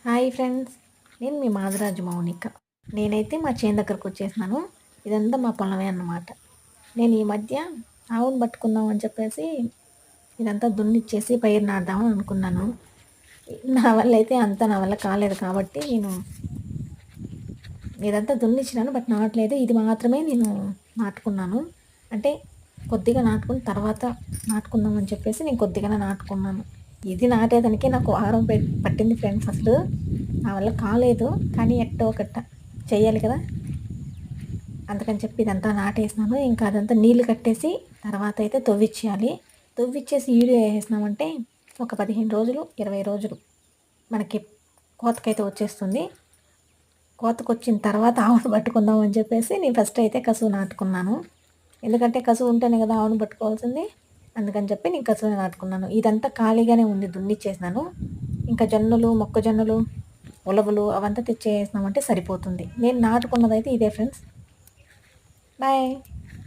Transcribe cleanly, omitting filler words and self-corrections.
Hi friends, నేను మీ మాదిరాజు మౌనిక. నేనైతే మా చేను దగ్గరకు వచ్చేసినాను. ఇదంతా మా పొలమే అన్నమాట. నేను ఈ మధ్య ఆవును పట్టుకుందాం అని చెప్పేసి ఇదంతా దున్నిచ్చేసి పైరు నాటుదామని అనుకున్నాను. నా వల్ల అయితే నా వల్ల కాలేదు కాబట్టి నేను ఇదంతా దున్నిచ్చినాను, బట్ నాటలేదు. ఇది మాత్రమే నేను నాటుకున్నాను. అంటే కొద్దిగా నాటుకుని తర్వాత నాటుకుందాం అని చెప్పేసి నేను కొద్దిగానే నాటుకున్నాను. ఇది నాటేదానికి నాకు వారం పట్టింది ఫ్రెండ్స్. అసలు నా వల్ల కాలేదు, కానీ ఎట్టో ఒకట చెయ్యాలి కదా. అందుకని చెప్పి ఇదంతా నాటేసినాను. ఇంకా అదంతా నీళ్ళు కట్టేసి తర్వాత అయితే తవ్విచ్చేయాలి. తవ్విచ్చేసి ఈడు వేసేసినామంటే ఒక 15 రోజులు 20 రోజులు మనకి కోతకైతే వచ్చేస్తుంది. కోతకొచ్చిన తర్వాత ఆవును పట్టుకుందాం అని చెప్పేసి నేను ఫస్ట్ అయితే కసువు నాటుకున్నాను. ఎందుకంటే కసువు ఉంటేనే కదా ఆవును పట్టుకోవాల్సింది. అందుకని చెప్పి నేను కసువు నాటుకున్నాను. ఇదంతా ఖాళీగానే ఉంది, దున్నిచ్చేసినాను. ఇంకా జొన్నలు, మొక్కజొన్నలు, ఉలవలు అవంతా తెచ్చేసినామంటే సరిపోతుంది. నేను నాటుకున్నదైతే ఇదే ఫ్రెండ్స్. బాయ్.